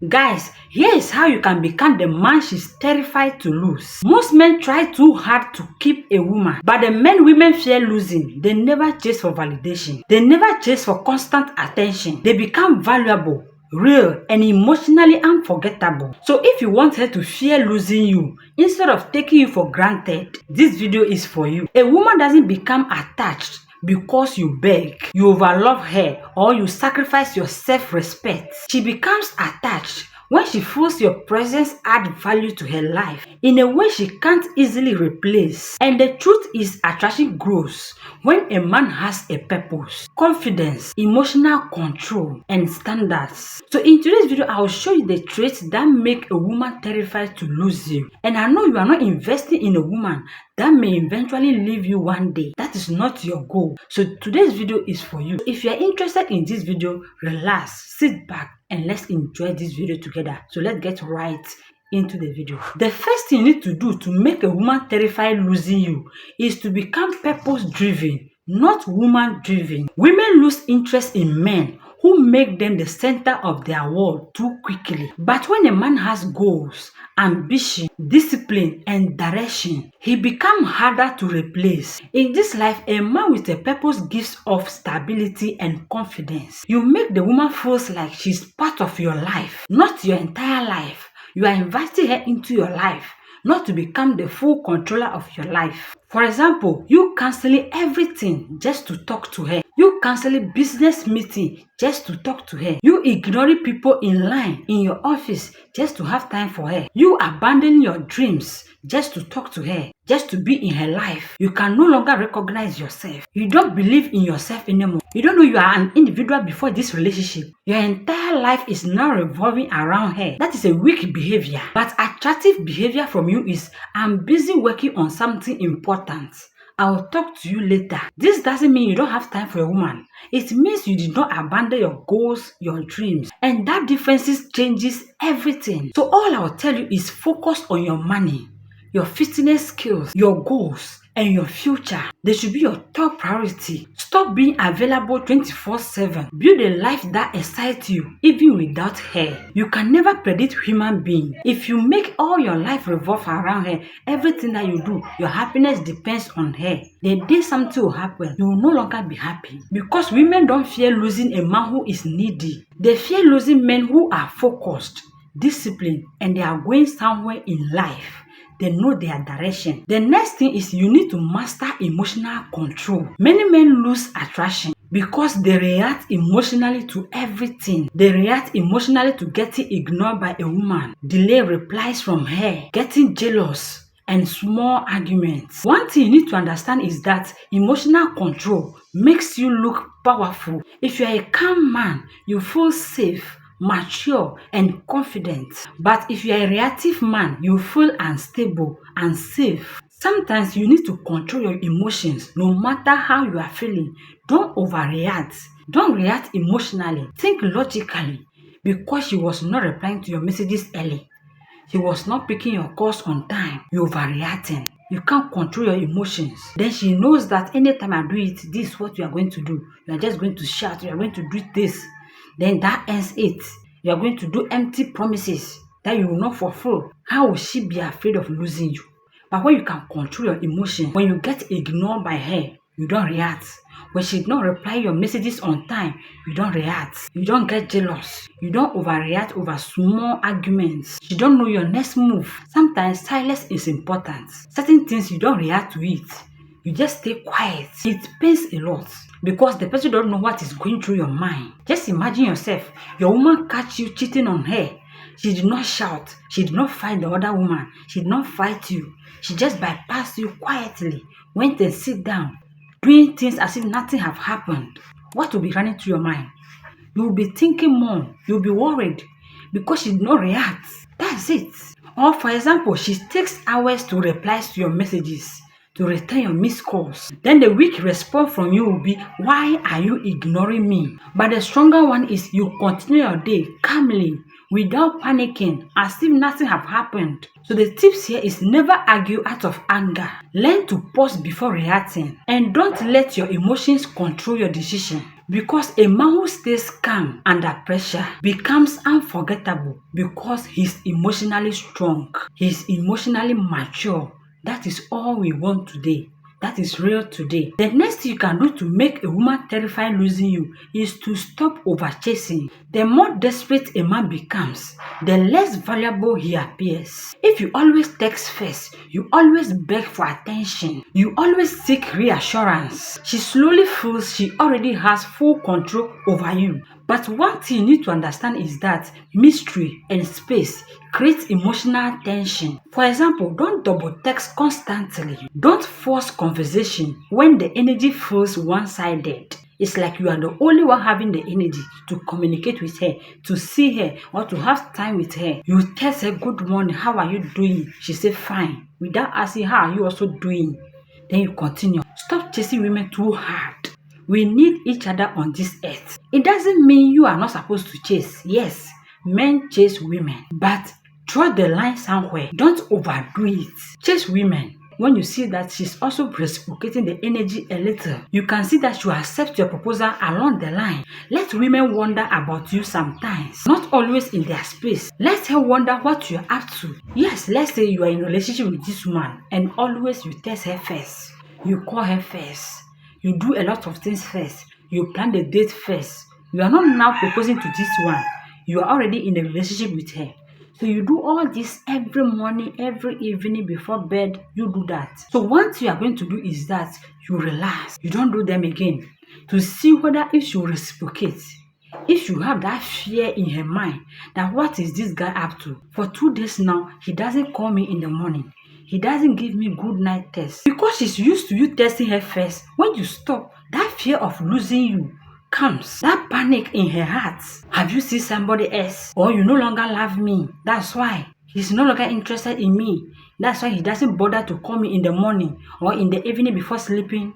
Guys, here is how you can become the man she's terrified to lose. Most men try too hard to keep a woman, but the men women fear losing, they never chase for validation. They never chase for constant attention. They become valuable, real, and emotionally unforgettable. So if you want her to fear losing you instead of taking you for granted, this video is for you. A woman doesn't become attached because you beg, you overlove her, or you sacrifice your self-respect. She becomes attached when she feels your presence add value to her life in a way she can't easily replace. And the truth is, attraction grows when a man has a purpose, confidence, emotional control, and standards. So in today's video, I will show you the traits that make a woman terrified to lose you. And I know you are not investing in a woman that may eventually leave you one day. That is not your goal. So today's video is for you. If you are interested in this video, relax, sit back, and let's enjoy this video together. So let's get right into the video. The first thing you need to do to make a woman terrified losing you is to become purpose driven, not woman driven. Women lose interest in men who make them the center of their world too quickly. But when a man has goals, ambition, discipline, and direction, he becomes harder to replace. In this life, a man with a purpose gives off stability and confidence. You make the woman feel like she's part of your life, not your entire life. You are inviting her into your life, not to become the full controller of your life. For example, you canceling everything just to talk to her. You canceling business meeting just to talk to her. You ignoring people in line in your office just to have time for her. You abandoning your dreams just to talk to her, just to be in her life. You can no longer recognize yourself. You don't believe in yourself anymore. You don't know you are an individual before this relationship. Your entire life is now revolving around her. That is a weak behavior. But attractive behavior from you is, I'm busy working on something important. I'll talk to you later. This doesn't mean you don't have time for a woman. It means you did not abandon your goals, your dreams. And that difference changes everything. So all I'll tell you is focus on your money, your fitness skills, your goals, and your future. They should be your top priority. Stop being available 24/7. Build a life that excites you, even without her. You can never predict human being. If you make all your life revolve around her, everything that you do, your happiness depends on her. The day something will happen, you will no longer be happy. Because women don't fear losing a man who is needy. They fear losing men who are focused, disciplined, and they are going somewhere in life. They know their direction. The next thing is you need to master emotional control. Many men lose attraction because they react emotionally to everything. They react emotionally to getting ignored by a woman, delay replies from her, getting jealous, and small arguments. One thing you need to understand is that emotional control makes you look powerful. If you are a calm man, you feel safe, mature, and confident. But if you are a reactive man, you feel unstable and safe. Sometimes you need to control your emotions no matter how you are feeling. Don't overreact. Don't react emotionally. Think logically. Because she was not replying to your messages early, she was not picking your calls on time, you're overreacting. You can't control your emotions. Then she knows that anytime I do it, this is what you are going to do. You are just going to shout, you are going to do this. Then that ends it. You are going to do empty promises that you will not fulfill. How will she be afraid of losing you? But when you can control your emotions, when you get ignored by her, you don't react. When she did not reply your messages on time, you don't react. You don't get jealous. You don't overreact over small arguments. You don't know your next move. Sometimes silence is important. Certain things you don't react to it. You just stay quiet. It pains a lot because the person don't know what is going through your mind. Just imagine yourself. Your woman catch you cheating on her. She did not shout. She did not fight the other woman. She did not fight you. She just bypassed you quietly. Went and sit down, doing things as if nothing have happened. What will be running through your mind? You will be thinking more. You will be worried because she did not react. That's it. Or for example, she takes hours to reply to your messages, to return your missed calls. Then the weak response from you will be, why are you ignoring me? But the stronger one is you continue your day calmly, without panicking, as if nothing have happened. So the tips here is never argue out of anger. Learn to pause before reacting. And don't let your emotions control your decision. Because a man who stays calm under pressure becomes unforgettable because he's emotionally strong, he's emotionally mature. That is all we want today. That is real today. The next thing you can do to make a woman terrified losing you is to stop over chasing. The more desperate a man becomes, the less valuable he appears. If you always text first, you always beg for attention, you always seek reassurance, she slowly feels she already has full control over you. But one thing you need to understand is that mystery and space creates emotional tension. For example, don't double text constantly. Don't force conversation when the energy feels one-sided. It's like you are the only one having the energy to communicate with her, to see her, or to have time with her. You text her, good morning, how are you doing? She say fine. Without asking, how are you also doing? Then you continue. Stop chasing women too hard. We need each other on this earth. It doesn't mean you are not supposed to chase. Yes, men chase women, but draw the line somewhere. Don't overdo it. Chase women when you see that she's also reciprocating the energy a little. You can see that you accept your proposal along the line. Let women wonder about you sometimes, not always in their space. Let her wonder what you're up to. Yes, let's say you are in a relationship with this woman and always you text her first. You call her first. You do a lot of things first. You plan the date first. You are not now proposing to this one. You are already in a relationship with her. So you do all this every morning, every evening before bed. You do that. So one thing you are going to do is that you relax. You don't do them again to see whether if she will reciprocate. If you have that fear in her mind that what is this guy up to? For 2 days now, he doesn't call me in the morning. He doesn't give me good night tests. Because she's used to you testing her first. When you stop, that fear of losing you comes. That panic in her heart. Have you seen somebody else? Or you no longer love me. That's why. He's no longer interested in me. That's why he doesn't bother to call me in the morning or in the evening before sleeping.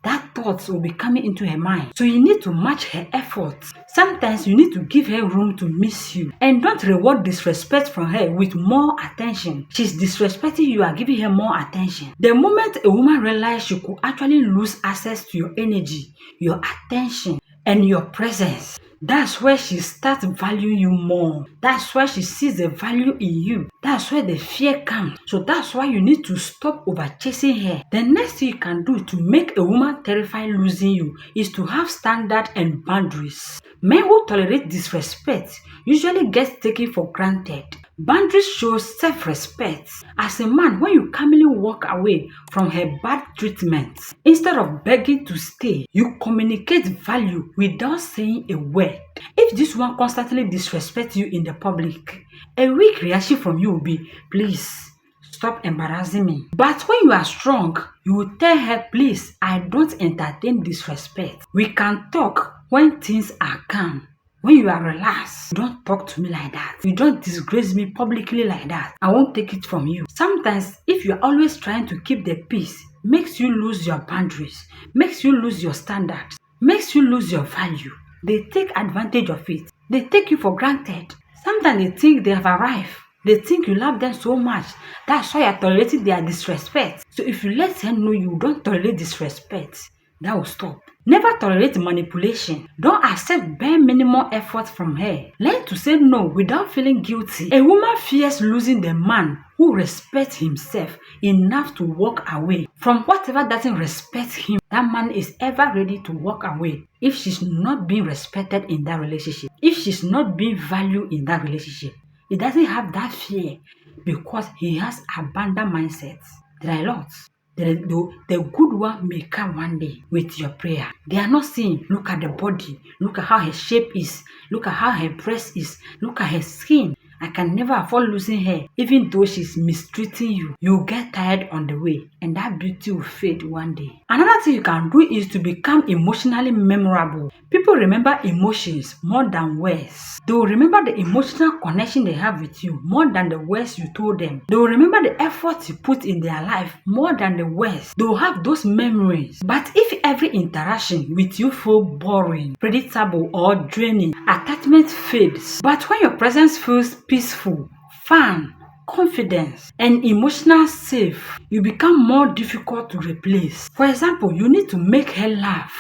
That thoughts will be coming into her mind. So you need to match her efforts. Sometimes you need to give her room to miss you. And don't reward disrespect from her with more attention. She's disrespecting you, are giving her more attention. The moment a woman realizes she could actually lose access to your energy, your attention, and your presence, that's where she starts valuing you more. That's where she sees the value in you. That's where the fear comes. So that's why you need to stop over chasing her. The next thing you can do to make a woman terrified losing you is to have standards and boundaries. Men who tolerate disrespect usually get taken for granted. Boundaries show self-respect. As a man, when you calmly walk away from her bad treatment, instead of begging to stay, you communicate value without saying a word. If this one constantly disrespects you in the public, a weak reaction from you will be, please, stop embarrassing me. But when you are strong, you will tell her, please, I don't entertain disrespect. We can talk when things are calm. When you are relaxed, you don't talk to me like that. You don't disgrace me publicly like that. I won't take it from you. Sometimes, if you're always trying to keep the peace, makes you lose your boundaries, makes you lose your standards, makes you lose your value. They take advantage of it. They take you for granted. Sometimes they think they have arrived. They think you love them so much. That's why you're tolerating their disrespect. So if you let them know you don't tolerate disrespect, that will stop. Never tolerate manipulation. Don't accept bare minimum effort from her. Learn to say no without feeling guilty. A woman fears losing the man who respects himself enough to walk away from whatever doesn't respect him. That man is ever ready to walk away if she's not being respected in that relationship. If she's not being valued in that relationship. He doesn't have that fear because he has abundant mindsets. There are lots. The good one may come one day with your prayer. They are not saying, look at the body, look at how her shape is, look at how her breast is, look at her skin. I can never afford losing her, even though she's mistreating you. You'll get tired on the way, and that beauty will fade one day. Another thing you can do is to become emotionally memorable. People remember emotions more than words. They will remember the emotional connection they have with you more than the words you told them. They will remember the effort you put in their life more than the words. They will have those memories. But if every interaction with you feels boring, predictable, or draining, attachment fades. But when your presence feels peaceful, fun, confidence, and emotional safe, you become more difficult to replace. For example, you need to make her laugh,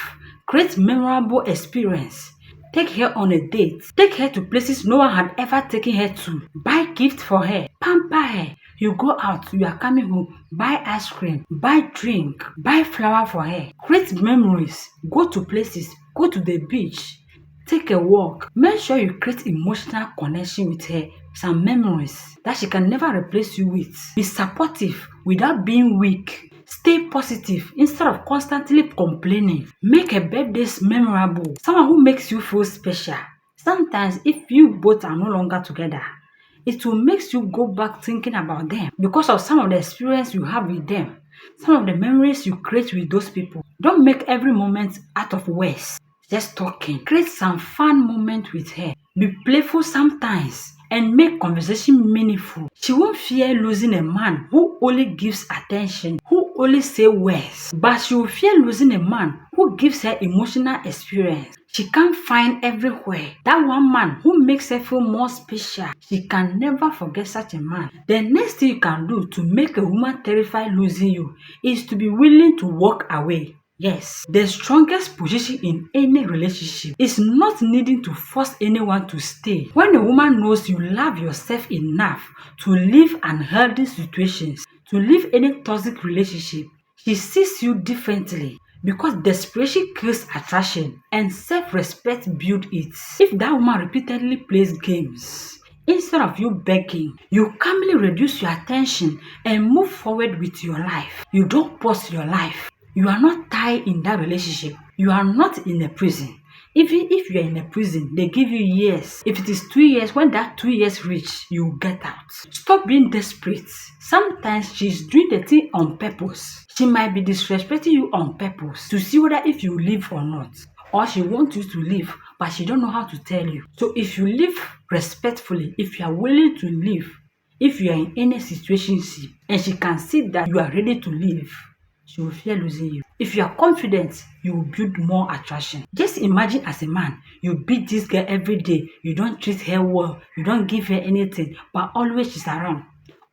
Create memorable experience. Take her on a date. Take her to places no one had ever taken her to. Buy gift for her. Pamper her. You go out, you are coming home, buy ice cream, buy drink, buy flower for her. Create memories. Go to places. Go to the beach. Take a walk. Make sure you create emotional connection with her. Some memories that she can never replace you with. Be supportive without being weak. Stay positive instead of constantly complaining. Make her birthdays memorable. Someone who makes you feel special. Sometimes if you both are no longer together, it will make you go back thinking about them because of some of the experience you have with them, some of the memories you create with those people. Don't make every moment out of words, just talking. Create some fun moment with her. Be playful sometimes and make conversation meaningful. She won't fear losing a man who only gives attention, who only say words, but she will fear losing a man who gives her emotional experience. She can't find everywhere that one man who makes her feel more special. She can never forget such a man. The next thing you can do to make a woman terrified losing you is to be willing to walk away. Yes, the strongest position in any relationship is not needing to force anyone to stay. When a woman knows you love yourself enough to leave unhealthy situations, to leave any toxic relationship, she sees you differently because desperation kills attraction and self-respect builds it. If that woman repeatedly plays games, instead of you begging, you calmly reduce your attention and move forward with your life. You don't pause your life. You are not tied in that relationship. You are not in a prison. Even if you are in a prison, they give you years. If it is 2 years, when that 2 years reach, you get out. Stop being desperate. Sometimes she's doing the thing on purpose. She might be disrespecting you on purpose to see whether if you leave or not. Or she wants you to leave, but she don't know how to tell you. So if you leave respectfully, if you are willing to leave, if you are in any situation and she can see that you are ready to leave, she will fear losing you. If you are confident, you will build more attraction. Just imagine as a man, you beat this girl every day, you don't treat her well, you don't give her anything, but always she's around.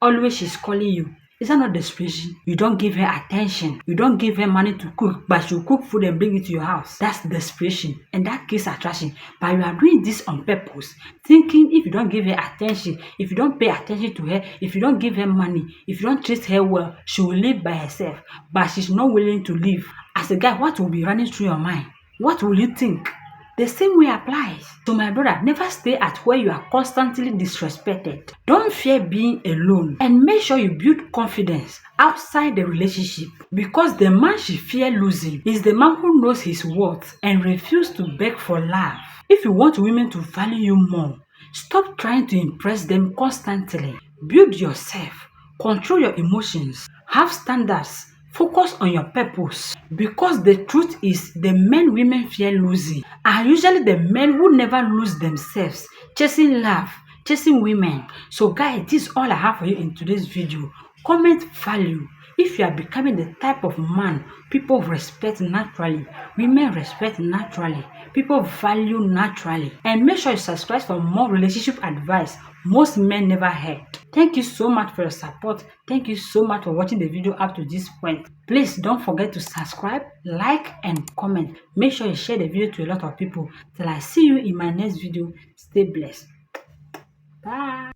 Always she's calling you. Is that not desperation? You don't give her attention. You don't give her money to cook, but she'll cook food and bring it to your house. That's desperation, and that kills attraction. But you are doing this on purpose, thinking if you don't give her attention, if you don't pay attention to her, if you don't give her money, if you don't treat her well, she will live by herself. But she's not willing to live. As a guy, what will be running through your mind? What will you think? The same way applies. So my brother, never stay at where you are constantly disrespected. Don't fear being alone and make sure you build confidence outside the relationship, because the man she fear losing is the man who knows his worth and refuses to beg for love. If you want women to value you more, stop trying to impress them constantly. Build yourself, control your emotions, have standards. Focus on your purpose, because the truth is the men women fear losing are usually the men who never lose themselves, chasing love, chasing women. So guys, this is all I have for you in today's video. Comment value. If you are becoming the type of man people respect naturally, women respect naturally, people value naturally, and make sure you subscribe for more relationship advice most men never heard. Thank you so much for your support. Thank you so much for watching the video up to this point. Please don't forget to subscribe, like, and comment. Make sure you share the video to a lot of people. Till I see you in my next video. Stay blessed. Bye.